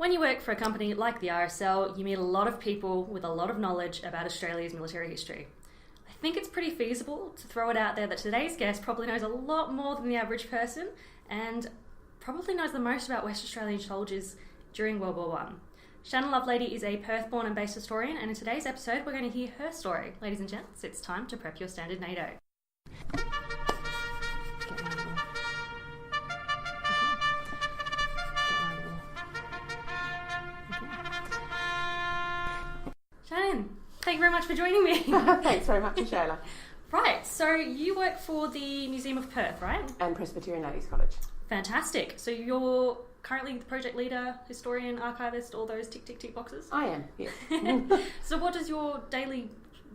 When you work for a company like the RSL, you meet a lot of people with a lot of knowledge about Australia's military history. I think it's pretty feasible to throw it out there that today's guest probably knows a lot more than the average person and probably knows the most about West Australian soldiers during World War One. Shannon Lovelady is a Perth-born and based historian, and in today's episode we're going to hear her story. Ladies and gents, it's time to prep your standard NATO. Shannon, thank you very much for joining me. Thanks very much, Shayla. Right, so you work for the Museum of Perth, right? And Presbyterian Ladies College. Fantastic. So you're currently the project leader, historian, archivist, all those tick, tick, tick boxes? I am, yes. So what does your daily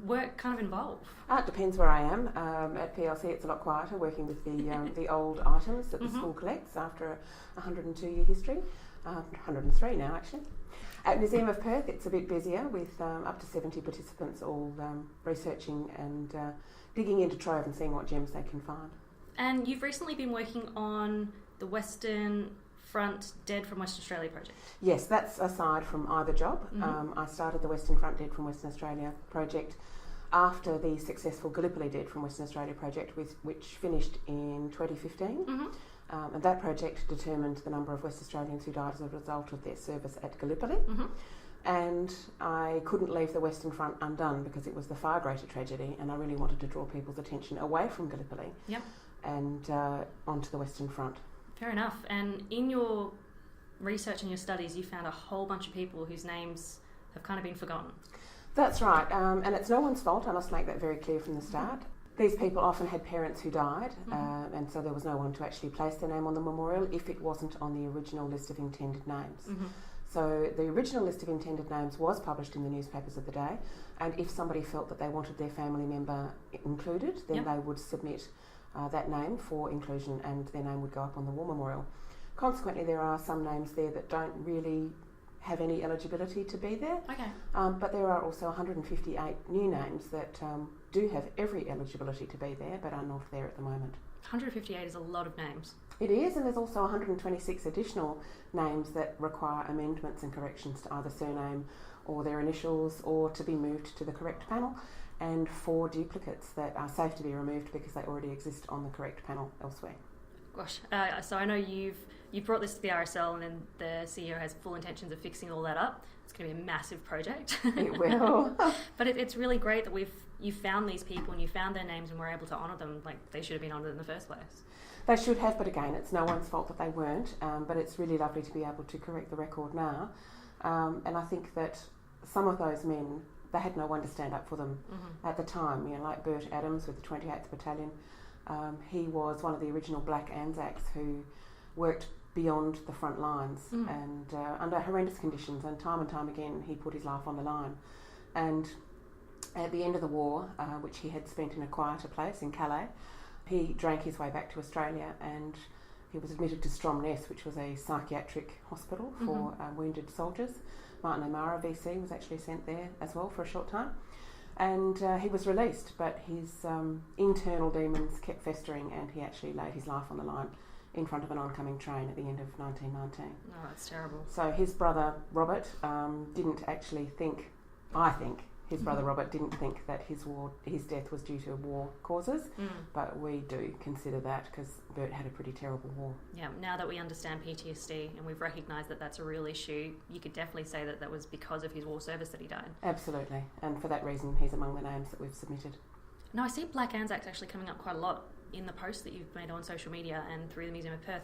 work kind of involve? It depends where I am. At PLC it's a lot quieter, working with the old items that the school collects after a 102-year history. 103 now, actually. At Museum of Perth it's a bit busier with up to 70 participants all researching and digging into trove and seeing what gems they can find. And you've recently been working on the Western Front Dead from Western Australia project. Yes, that's aside from either job. I started the Western Front Dead from Western Australia project after the successful Gallipoli Dead from Western Australia project, which finished in 2015. And that project determined the number of West Australians who died as a result of their service at Gallipoli. And I couldn't leave the Western Front undone because it was the far greater tragedy, and I really wanted to draw people's attention away from Gallipoli and onto the Western Front. Fair enough. And in your research and your studies, you found a whole bunch of people whose names have kind of been forgotten. That's right, and it's no one's fault. I must make that very clear from the start. These people often had parents who died, and so there was no one to actually place their name on the memorial if it wasn't on the original list of intended names. So the original list of intended names was published in the newspapers of the day, and if somebody felt that they wanted their family member included, then they would submit that name for inclusion and their name would go up on the war memorial. Consequently, there are some names there that don't really have any eligibility to be there, but there are also 158 new names that do have every eligibility to be there but are not there at the moment. 158 is a lot of names. It is, and there's also 126 additional names that require amendments and corrections to either surname or their initials or to be moved to the correct panel, and 4 duplicates that are safe to be removed because they already exist on the correct panel elsewhere. Gosh, so I know you've brought this to the RSL, and then the CEO has full intentions of fixing all that up. It's going to be a massive project. It will. But it's really great that you found these people and you found their names and were able to honour them like they should have been honoured in the first place. They should have, but again, it's no one's fault that they weren't. But it's really lovely to be able to correct the record now. And I think that some of those men, they had no one to stand up for them at the time. You know, like Bert Adams with the 28th Battalion. He was one of the original Black Anzacs who worked beyond the front lines and under horrendous conditions, and time again he put his life on the line. And at the end of the war, which he had spent in a quieter place in Calais, he drank his way back to Australia and he was admitted to Stromness, which was a psychiatric hospital for wounded soldiers. Martin O'Mara, VC, was actually sent there as well for a short time. And he was released, but his internal demons kept festering and he actually laid his life on the line in front of an oncoming train at the end of 1919. Oh, that's terrible. So his brother Robert didn't actually think, I think, his brother Robert didn't think that his death was due to war causes, but we do consider that because Bert had a pretty terrible war. Yeah, now that we understand PTSD and we've recognised that that's a real issue, you could definitely say that that was because of his war service that he died. Absolutely, and for that reason he's among the names that we've submitted. Now I see Black Anzacs actually coming up quite a lot in the posts that you've made on social media and through the Museum of Perth.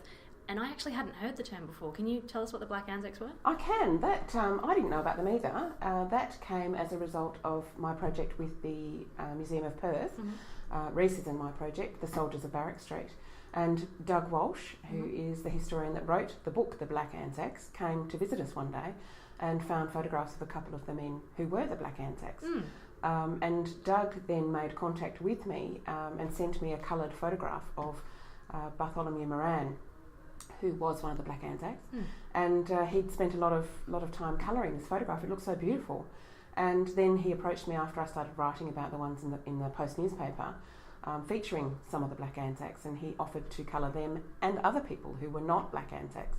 And I actually hadn't heard the term before. Can you tell us what the Black Anzacs were? I can. That I didn't know about them either. That came as a result of my project with the Museum of Perth. Reese's and my project, The Soldiers of Barrack Street. And Doug Walsh, who is the historian that wrote the book, The Black Anzacs, came to visit us one day and found photographs of a couple of the men who were the Black Anzacs. And Doug then made contact with me and sent me a coloured photograph of Bartholomew Moran, who was one of the Black Anzacs, and he'd spent a lot of time colouring this photograph. It looked so beautiful, and then he approached me after I started writing about the ones in the Post newspaper, featuring some of the Black Anzacs, and he offered to colour them and other people who were not Black Anzacs.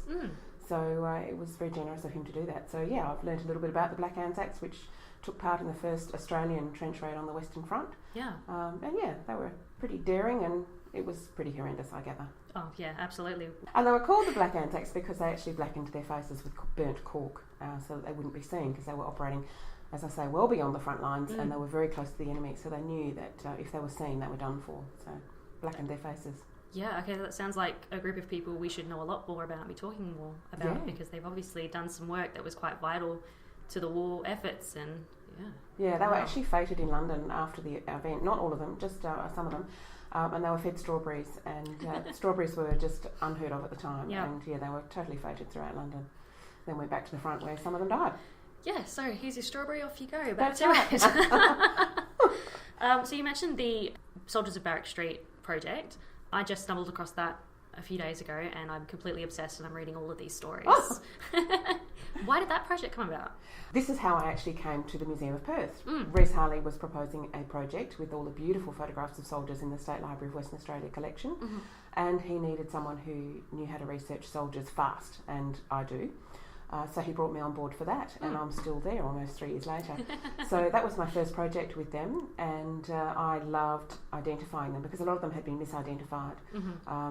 So it was very generous of him to do that. So yeah, I've learned a little bit about the Black Anzacs, which took part in the first Australian trench raid on the Western Front. Yeah. And yeah, they were pretty daring, and it was pretty horrendous, I gather. Oh yeah, absolutely. And they were called the Black Anzacs because they actually blackened their faces with burnt cork, so that they wouldn't be seen, because they were operating, as I say, well beyond the front lines, and they were very close to the enemy, so they knew that if they were seen, they were done for. So blackened their faces. Yeah, okay, that sounds like a group of people we should know a lot more about and be talking more about, because they've obviously done some work that was quite vital to the war efforts, and yeah, they were actually feted in London after the event. Not all of them, just some of them. And they were fed strawberries, and strawberries were just unheard of at the time. Yep. And yeah, they were totally feted throughout London. Then went back to the front where some of them died. Yeah, so here's your strawberry, off you go. That's right. So you mentioned the Soldiers of Barrack Street project. I just stumbled across that a few days ago, and I'm completely obsessed, and I'm reading all of these stories. Oh. Why did that project come about? This is how I actually came to the Museum of Perth. Rhys Harley was proposing a project with all the beautiful photographs of soldiers in the State Library of Western Australia collection, and he needed someone who knew how to research soldiers fast, and I do. So he brought me on board for that, and I'm still there almost 3 years later. So that was my first project with them, and I loved identifying them, because a lot of them had been misidentified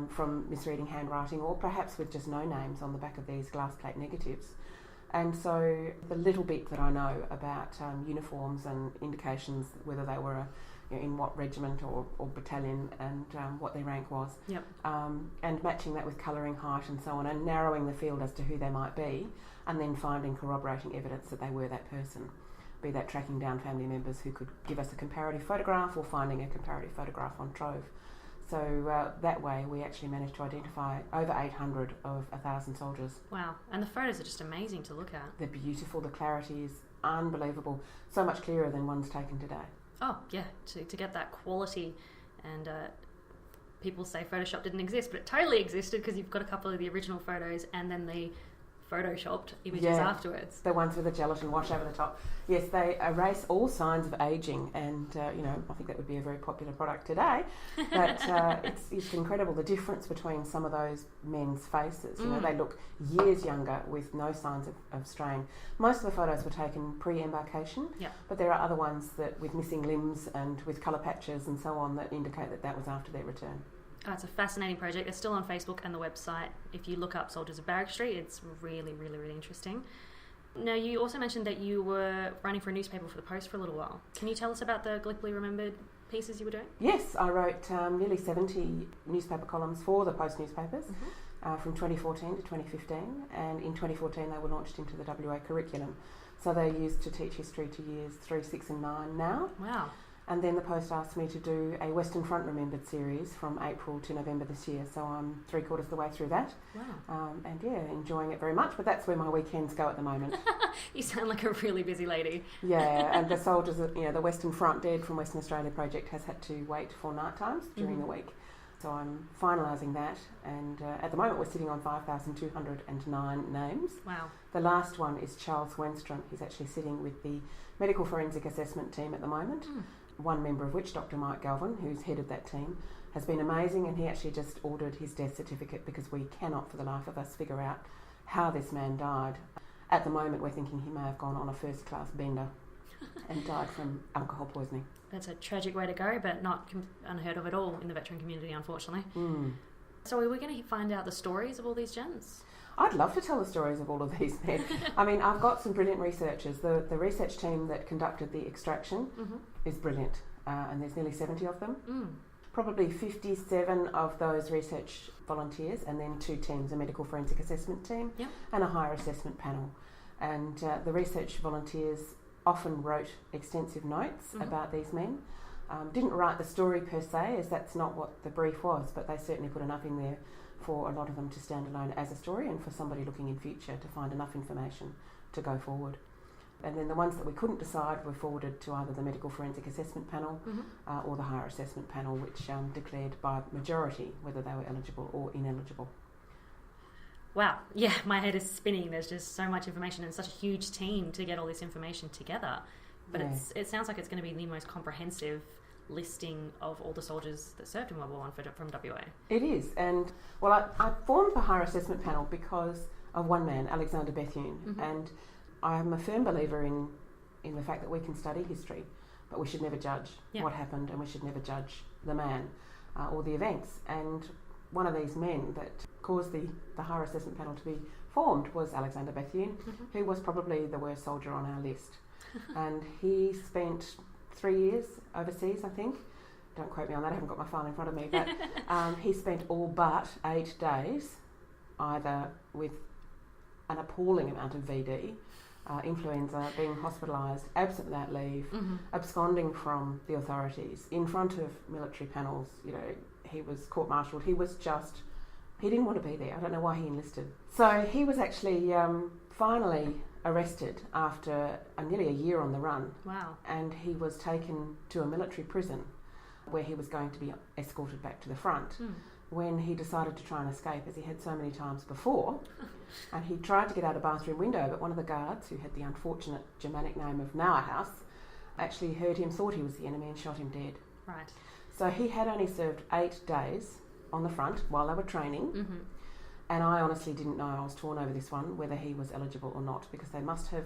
from misreading handwriting, or perhaps with just no names on the back of these glass plate negatives. And so the little bit that I know about uniforms and indications, whether they were in what regiment or battalion, and what their rank was, and matching that with colouring, height and so on, and narrowing the field as to who they might be, and then finding corroborating evidence that they were that person, be that tracking down family members who could give us a comparative photograph, or finding a comparative photograph on Trove. So that way we actually managed to identify over 800 of 1,000 soldiers. Wow, and the photos are just amazing to look at. They're beautiful, the clarity is unbelievable, so much clearer than ones taken today. Oh yeah, to get that quality, and people say Photoshop didn't exist, but it totally existed, because you've got a couple of the original photos and then the Photoshopped images afterwards. The ones with the gelatin wash over the top. Yes, they erase all signs of ageing, and I think that would be a very popular product today. But it's incredible the difference between some of those men's faces. You know, they look years younger with no signs of strain. Most of the photos were taken pre-embarkation, but there are other ones that with missing limbs and with colour patches and so on that indicate that was after their return. Oh, it's a fascinating project. They're still on Facebook and the website. If you look up Soldiers of Barrack Street, it's really, really, really interesting. Now, you also mentioned that you were writing for a newspaper for the Post for a little while. Can you tell us about the Gallipoli Remembered pieces you were doing? Yes, I wrote nearly 70 newspaper columns for the Post newspapers from 2014 to 2015, and in 2014 they were launched into the WA curriculum. So they're used to teach history to years 3, 6 and 9 now. Wow. And then the Post asked me to do a Western Front Remembered series from April to November this year. So I'm 3/4 of the way through that. Wow. And yeah, enjoying it very much. But that's where my weekends go at the moment. You sound like a really busy lady. Yeah, and the soldiers, the Western Front Dead from Western Australia project has had to wait for night times during the week. So I'm finalising that. And at the moment we're sitting on 5,209 names. Wow. The last one is Charles Wenstrom. He's actually sitting with the Medical Forensic Assessment team at the moment. One member of which, Dr. Mike Galvin, who's head of that team, has been amazing, and he actually just ordered his death certificate, because we cannot for the life of us figure out how this man died. At the moment we're thinking he may have gone on a first class bender and died from alcohol poisoning. That's a tragic way to go, but not unheard of at all in the veteran community, unfortunately. So are we going to find out the stories of all these gents? I'd love to tell the stories of all of these men. I mean, I've got some brilliant researchers. The research team that conducted the extraction is brilliant, and there's nearly 70 of them. Probably 57 of those research volunteers, and then 2 teams, a medical forensic assessment team and a higher assessment panel. And the research volunteers often wrote extensive notes about these men. Didn't write the story per se, as that's not what the brief was, but they certainly put enough in there for a lot of them to stand alone as a story, and for somebody looking in future to find enough information to go forward. And then the ones that we couldn't decide were forwarded to either the Medical Forensic Assessment Panel or the Higher Assessment Panel, which declared by majority whether they were eligible or ineligible. Wow, yeah, my head is spinning. There's just so much information and such a huge team to get all this information together. But it sounds like it's going to be the most comprehensive listing of all the soldiers that served in World War I from WA. It is, and well, I formed the Higher Assessment Panel because of one man, Alexander Bethune. And I'm a firm believer in the fact that we can study history, but we should never judge what happened, and we should never judge the man or the events. And one of these men that caused the higher assessment panel to be formed was Alexander Bethune, who was probably the worst soldier on our list. And he spent 3 years overseas, I think. Don't quote me on that, I haven't got my file in front of me. But he spent all but 8 days either with an appalling amount of VD, influenza, being hospitalised, absent without leave, absconding from the authorities, in front of military panels. You know, he was court-martialed. He didn't want to be there. I don't know why he enlisted. So he was actually finally arrested after nearly a year on the run. Wow. And he was taken to a military prison where he was going to be escorted back to the front. When he decided to try and escape, as he had so many times before, and he tried to get out a bathroom window, but one of the guards, who had the unfortunate Germanic name of Nauerhaus, actually heard him, thought he was the enemy, and shot him dead. Right. So he had only served 8 days on the front while they were training, and I honestly didn't know, I was torn over this one, whether he was eligible or not, because they must have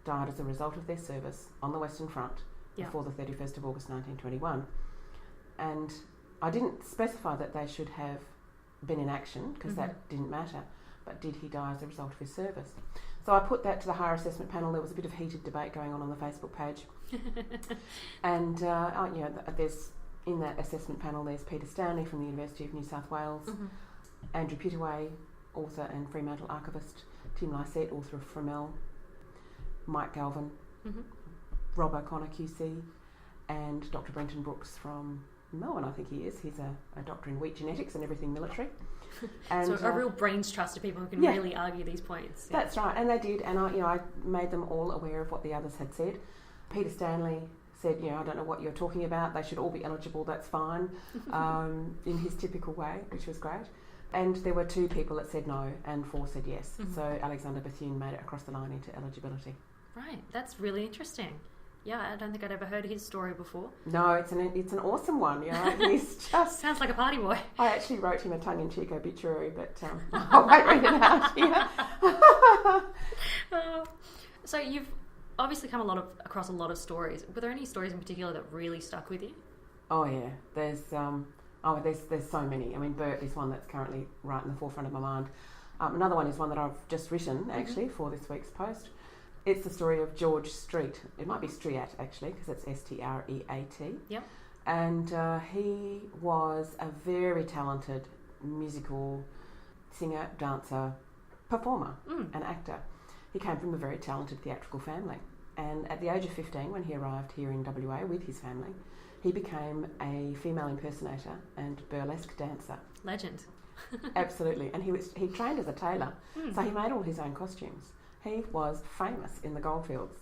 died as a result of their service on the Western Front before the 31st of August 1921. And I didn't specify that they should have been in action, because that didn't matter, but did he die as a result of his service? So I put that to the higher assessment panel. There was a bit of heated debate going on the Facebook page. And there's, in that assessment panel, there's Peter Stanley from the University of New South Wales, Andrew Pittaway, author and Fremantle archivist, Tim Lysette, author of Fromell, Mike Galvin, Rob O'Connor QC, and Dr. Brenton Brooks from Melbourne, I think he is. He's a doctor in wheat genetics and everything military. And, so a real brains trust of people who can really argue these points. Yeah. That's right, and they did, and I made them all aware of what the others had said. Peter Stanley said, I don't know what you're talking about, they should all be eligible, that's fine, in his typical way, which was great. And there were 2 people that said no, and 4 said yes. So Alexander Bethune made it across the line into eligibility. Right, that's really interesting. Yeah, I don't think I'd ever heard his story before. No, it's an awesome one. He's just sounds like a party boy. I actually wrote him a tongue-in-cheek obituary, but I won't read it out here. So you've obviously come across a lot of stories. Were there any stories in particular that really stuck with you? Oh yeah, there's so many. I mean, Bert is one that's currently right in the forefront of my mind. Another one is one that I've just written actually for this week's post. It's the story of George Street. It might be Streat, actually, because it's Streat. Yep. And he was a very talented musical singer, dancer, performer, and actor. He came from a very talented theatrical family. And at the age of 15, when he arrived here in WA with his family, he became a female impersonator and burlesque dancer. Legend. Absolutely. And he trained as a tailor, so he made all his own costumes. He was famous in the goldfields.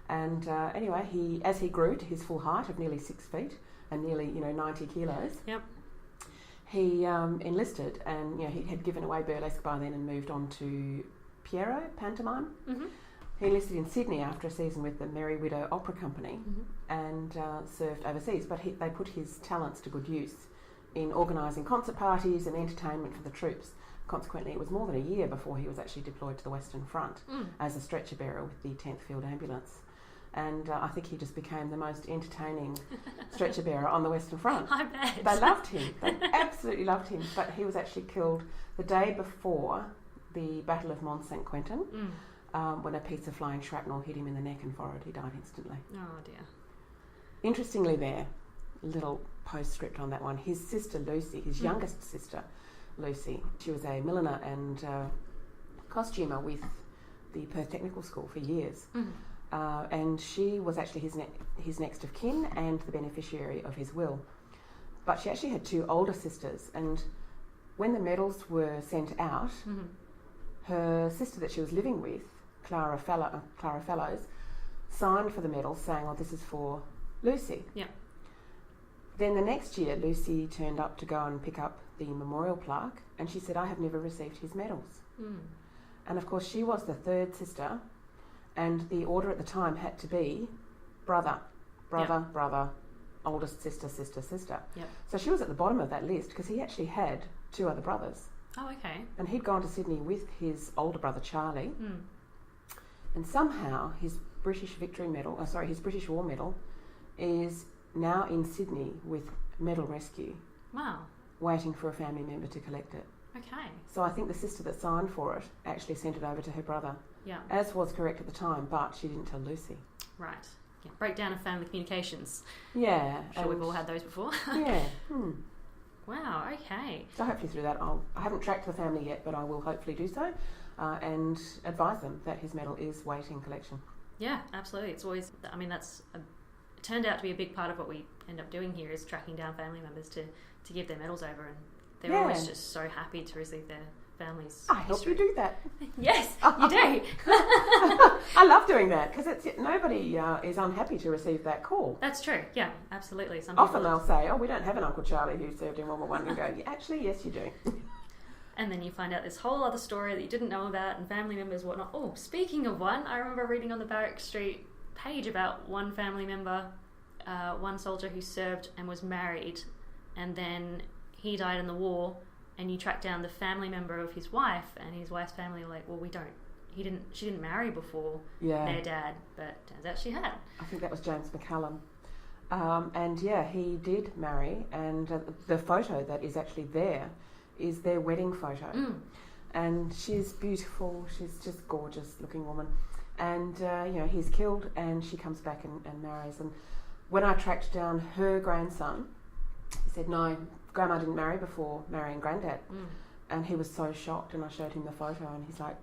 And anyway, as he grew to his full height of nearly 6 feet and nearly 90 kilos, he enlisted, and he had given away burlesque by then and moved on to Pierrot pantomime. He enlisted in Sydney after a season with the Merry Widow Opera Company and served overseas, but they put his talents to good use in organising concert parties and entertainment for the troops. Consequently, it was more than a year before he was actually deployed to the Western Front as a stretcher bearer with the 10th Field Ambulance. And I think he just became the most entertaining stretcher bearer on the Western Front. I bet. They loved him. They absolutely loved him. But he was actually killed the day before the Battle of Mont Saint Quentin when a piece of flying shrapnel hit him in the neck and forehead. He died instantly. Oh, dear. Interestingly there, little postscript on that one, his sister Lucy, his youngest sister, Lucy. She was a milliner and costumer with the Perth Technical School for years. And she was actually his next of kin and the beneficiary of his will. But she actually had 2 older sisters, and when the medals were sent out, her sister that she was living with, Clara Fellows, signed for the medal saying, this is for Lucy. Yeah. Then the next year, Lucy turned up to go and pick up the memorial plaque, and she said, I have never received his medals. And of course, she was the 3rd sister, and the order at the time had to be brother, oldest sister. Yep. So she was at the bottom of that list because he actually had 2 other brothers Oh, okay. And he'd gone to Sydney with his older brother Charlie, and somehow his British War Medal is now in Sydney with Medal Rescue. Wow. Waiting for a family member to collect it. Okay. So I think the sister that signed for it actually sent it over to her brother. Yeah. As was correct at the time, but she didn't tell Lucy. Right. Yeah. Breakdown of family communications. Yeah. I'm sure we've all had those before. Yeah. Wow, okay. So hopefully through that, I haven't tracked the family yet, but I will hopefully do so and advise them that his medal is waiting collection. Yeah, absolutely. It's always, I mean, it turned out to be a big part of what we end up doing here is tracking down family members to give their medals over, and they're always just so happy to receive their family's I help you do that. Yes, you do. I love doing that because nobody is unhappy to receive that call. That's true. Yeah, absolutely. Often they'll say, "Oh, we don't have an Uncle Charlie who served in World War One," and go, yeah, "Actually, yes, you do." And then you find out this whole other story that you didn't know about, and family members, whatnot. Oh, speaking of one, I remember reading on the Barrack Street page about one family member, one soldier who served and was married, and then he died in the war. And you track down the family member of his wife, and his wife's family were like, well, she didn't marry before their dad, but turns out she had. I think that was James McCallum. And yeah, he did marry, and the photo that is actually there is their wedding photo. And she's beautiful, she's just gorgeous looking woman. And, he's killed, and she comes back and marries. And when I tracked down her grandson, he said, no, Grandma didn't marry before marrying Granddad. And he was so shocked, and I showed him the photo, and he's like,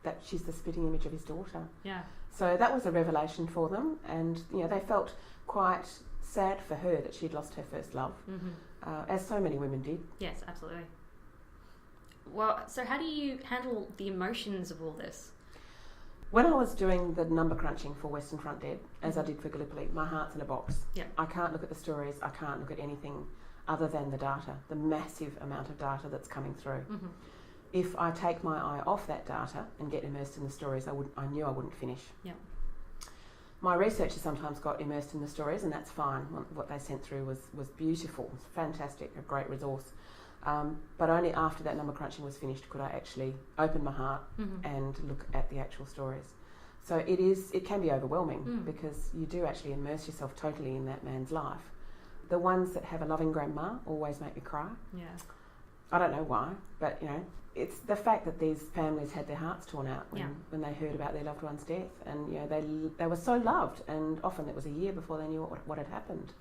that she's the spitting image of his daughter. Yeah. So that was a revelation for them, and they felt quite sad for her that she'd lost her first love, as so many women did. Yes, absolutely. Well, so how do you handle the emotions of all this? When I was doing the number crunching for Western Front Dead, as I did for Gallipoli, my heart's in a box. Yeah. I can't look at the stories, I can't look at anything other than the data, the massive amount of data that's coming through. If I take my eye off that data and get immersed in the stories, I knew I wouldn't finish. Yeah. My researchers sometimes got immersed in the stories, and that's fine. What they sent through was beautiful, was fantastic, a great resource. But only after that number crunching was finished could I actually open my heart and look at the actual stories. So it can be overwhelming because you do actually immerse yourself totally in that man's life. The ones that have a loving grandma always make me cry. Yeah. I don't know why, but it's the fact that these families had their hearts torn out when they heard about their loved one's death, and they were so loved, and often it was a year before they knew what had happened.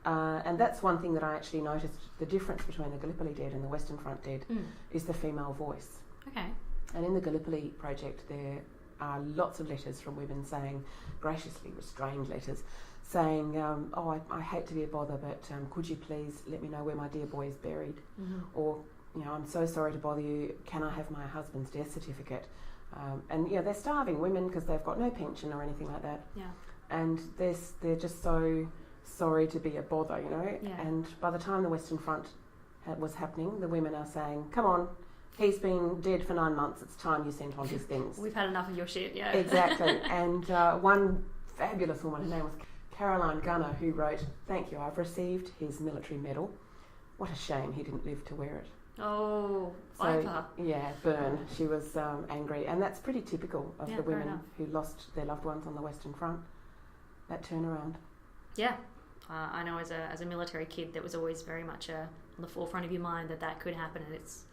And that's one thing that I actually noticed, the difference between the Gallipoli Dead and the Western Front Dead is the female voice. Okay. And in the Gallipoli project there are lots of letters from women saying, graciously restrained letters, saying, I hate to be a bother, but could you please let me know where my dear boy is buried? Or, I'm so sorry to bother you, can I have my husband's death certificate? And they're starving women because they've got no pension or anything like that. Yeah. And they're just so sorry to be a bother, Yeah. And by the time the Western Front was happening, the women are saying, come on, he's been dead for 9 months, it's time you sent on his things. We've had enough of your shit, yeah. Exactly. And one fabulous woman, her name was Caroline Gunner, who wrote, thank you, I've received his military medal. What a shame he didn't live to wear it. Oh, so, yeah, burn. She was angry. And that's pretty typical of the women who lost their loved ones on the Western Front, that turnaround. Yeah. I know as a military kid, that was always very much on the forefront of your mind that could happen, and it's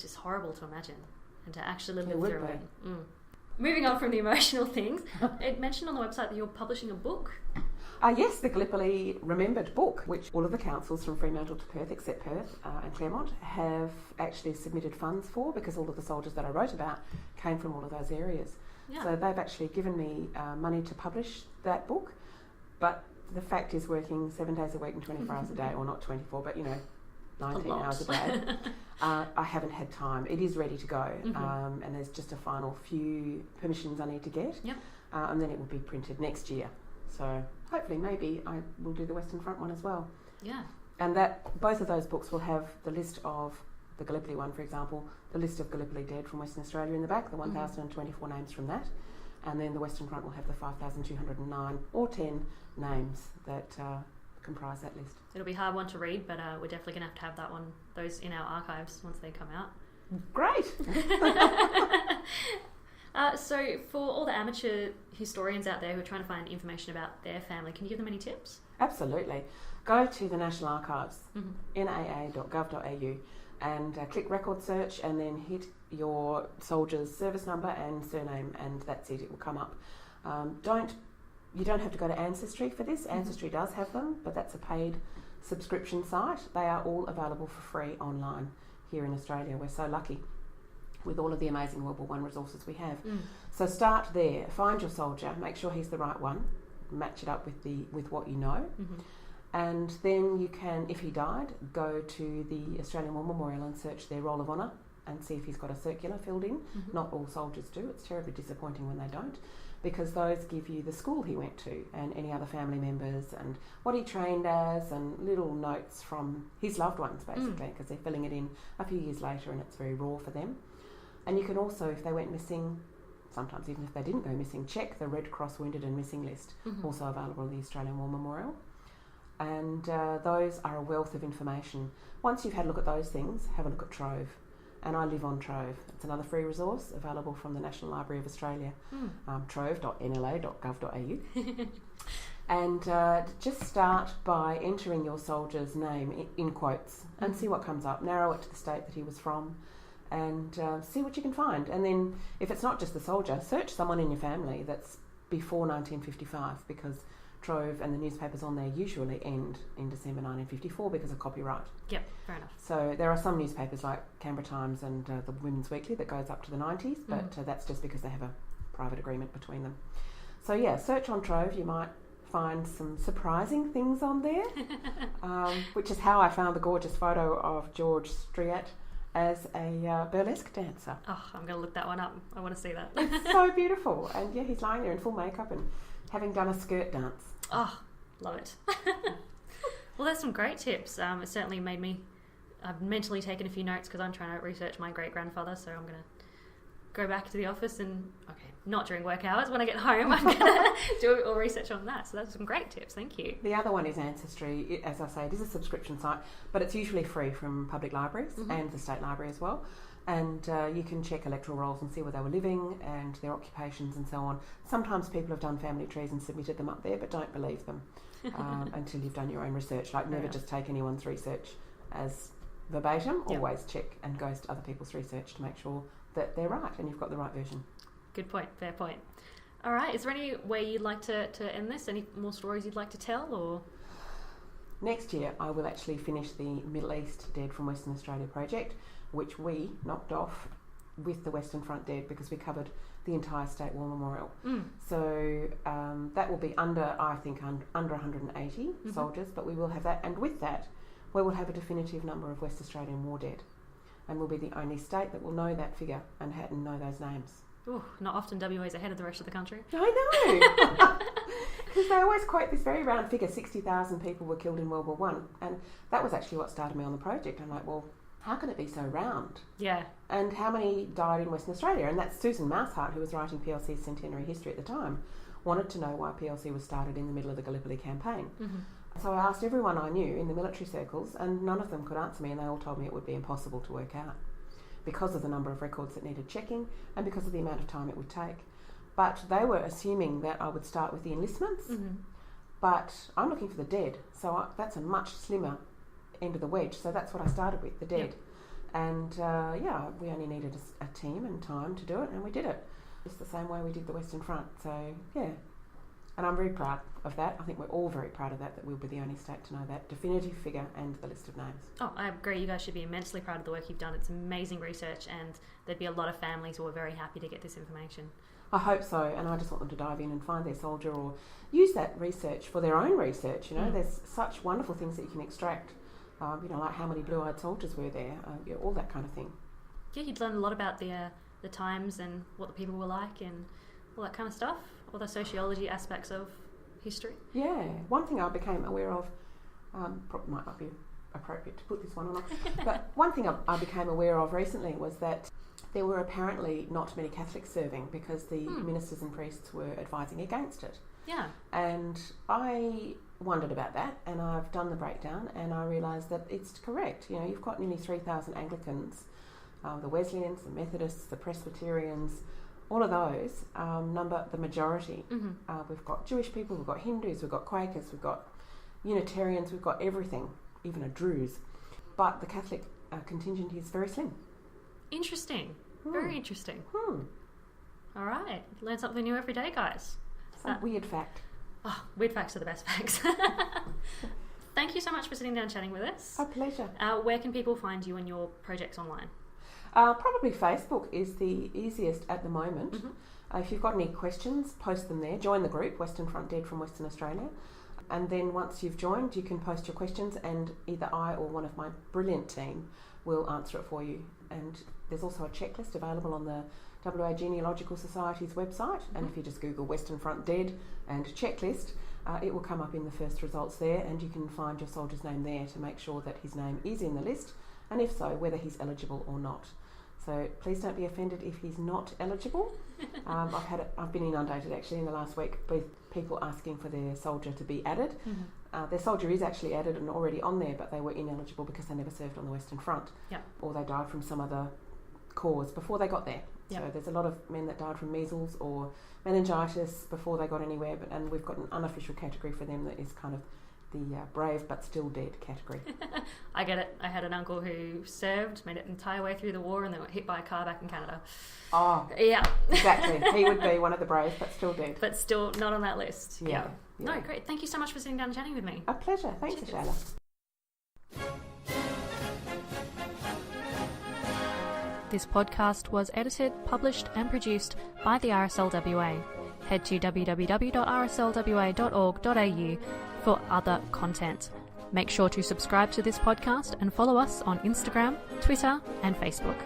just horrible to imagine and to actually live through it. Moving on from the emotional things, it mentioned on the website that you're publishing a book. Yes, the Gallipoli Remembered book, which all of the councils from Fremantle to Perth, except Perth and Claremont, have actually submitted funds for, because all of the soldiers that I wrote about came from all of those areas. Yeah. So they've actually given me money to publish that book, but the fact is working 7 days a week and 24 hours a day, or not 24, but 19 hours a day. I haven't had time. It is ready to go, and there's just a final few permissions I need to get, and then it will be printed next year. So hopefully, maybe I will do the Western Front one as well. Yeah. And both of those books will have the list of the Gallipoli one, for example, the list of Gallipoli dead from Western Australia in the back, the 1,024 names from that, and then the Western Front will have the 5,209 or 10 names that comprise that list. It'll be a hard one to read, but we're definitely going to have those in our archives once they come out. Great! So for all the amateur historians out there who are trying to find information about their family, can you give them any tips? Absolutely. Go to the National Archives, naa.gov.au, and click record search, and then hit your soldier's service number and surname, and that's it. It will come up. You don't have to go to Ancestry for this. Ancestry does have them, but that's a paid subscription site. They are all available for free online here in Australia. We're so lucky with all of the amazing World War I resources we have. So start there. Find your soldier. Make sure he's the right one. Match it up with what you know. And then you can, if he died, go to the Australian War Memorial and search their Roll of Honour and see if he's got a circular filled in. Not all soldiers do. It's terribly disappointing when they don't, because those give you the school he went to and any other family members and what he trained as and little notes from his loved ones, basically, because they're filling it in a few years later and it's very raw for them. And you can also, if they went missing, sometimes even if they didn't go missing, check the Red Cross Wounded and Missing list, also available at the Australian War Memorial. And those are a wealth of information. Once you've had a look at those things, have a look at Trove. And I live on Trove. It's another free resource available from the National Library of Australia, trove.nla.gov.au. And just start by entering your soldier's name in quotes and see what comes up. Narrow it to the state that he was from, and see what you can find. And then if it's not just the soldier, search someone in your family that's before 1955, because Trove and the newspapers on there usually end in December 1954 because of copyright. Yep, fair enough. So there are some newspapers like Canberra Times and the Women's Weekly that goes up to the 90s, but that's just because they have a private agreement between them. So yeah, search on Trove. You might find some surprising things on there, which is how I found the gorgeous photo of George Striat as a burlesque dancer. Oh, I'm going to look that one up. I want to see that. It's so beautiful. And yeah, he's lying there in full makeup and having done a skirt dance. Oh, love it. Well, that's some great tips. It certainly made me... I've mentally taken a few notes because I'm trying to research my great-grandfather, so I'm going to go back to the office and... Okay, not during work hours. When I get home, I'm going to do all research on that. So that's some great tips. Thank you. The other one is Ancestry. As I say, it is a subscription site, but it's usually free from public libraries and the State Library as well. And you can check electoral rolls and see where they were living and their occupations and so on. Sometimes people have done family trees and submitted them up there, but don't believe them until you've done your own research. Like, never just take anyone's research as verbatim. Always check and go to other people's research to make sure that they're right and you've got the right version. Good point. Fair point. All right. Is there any way you'd like to end this? Any more stories you'd like to tell? Or next year, I will actually finish the Middle East Dead from Western Australia project, which we knocked off with the Western Front Dead because we covered the entire State War Memorial. So that will be under 180 soldiers, but we will have that. And with that, we will have a definitive number of West Australian war dead. And we'll be the only state that will know that figure and know those names. Ooh, not often WA's ahead of the rest of the country. I know! Because they always quote this very round figure, 60,000 people were killed in World War I. And that was actually what started me on the project. I'm like, well, how can it be so round? Yeah. And how many died in Western Australia? And that's Susan Mouthart, who was writing PLC's centenary history at the time, wanted to know why PLC was started in the middle of the Gallipoli campaign. So I asked everyone I knew in the military circles, and none of them could answer me, and they all told me it would be impossible to work out because of the number of records that needed checking and because of the amount of time it would take. But they were assuming that I would start with the enlistments, but I'm looking for the dead, so that's a much slimmer end of the wedge. So that's what I started with, the dead. And we only needed a team and time to do it, and we did it. Just the same way we did the Western Front. So, yeah. And I'm very proud of that. I think we're all very proud of that we'll be the only state to know that definitive figure and the list of names. Oh, I agree. You guys should be immensely proud of the work you've done. It's amazing research, and there'd be a lot of families who are very happy to get this information. I hope so, and I just want them to dive in and find their soldier or use that research for their own research. You know, there's such wonderful things that you can extract. Like how many blue-eyed soldiers were there, all that kind of thing. Yeah, you'd learn a lot about the times and what the people were like and all that kind of stuff, all the sociology aspects of history. Yeah, one thing I became aware of, might not be appropriate to put this one on, but one thing I became aware of recently was that there were apparently not many Catholics serving because the ministers and priests were advising against it. Yeah. And I wondered about that, and I've done the breakdown, and I realised that it's correct. You know, you've got nearly 3,000 Anglicans, the Wesleyans, the Methodists, the Presbyterians, all of those number the majority. We've got Jewish people, we've got Hindus, we've got Quakers, we've got Unitarians, we've got everything, even a Druze. But the Catholic contingent is very slim. Interesting. Very interesting. All right. Learn something new every day, guys. Some weird fact. Oh, weird facts are the best facts. Thank you so much for sitting down chatting with us. A pleasure. Where can people find you and your projects online? Probably Facebook is the easiest at the moment. If you've got any questions, post them there. Join the group, Western Front Dead from Western Australia. And then once you've joined, you can post your questions, and either I or one of my brilliant team will answer it for you. And there's also a checklist available on the WA Genealogical Society's website, and if you just Google Western Front Dead and checklist, it will come up in the first results there, and you can find your soldier's name there to make sure that his name is in the list, and if so, whether he's eligible or not. So please don't be offended if he's not eligible. I've been inundated actually in the last week with people asking for their soldier to be added. Their soldier is actually added and already on there, but they were ineligible because they never served on the Western Front, or they died from some other cause before they got there. So there's a lot of men that died from measles or meningitis before they got anywhere, and we've got an unofficial category for them that is kind of the brave but still dead category. I get it. I had an uncle who served, made it the entire way through the war, and then got hit by a car back in Canada. Oh, yeah. Exactly. He would be one of the brave but still dead. But still not on that list. Yeah. No, great. Thank you so much for sitting down and chatting with me. A pleasure. Thanks, Shayla. This podcast was edited, published and produced by the RSLWA. Head to www.rslwa.org.au for other content. Make sure to subscribe to this podcast and follow us on Instagram, Twitter and Facebook.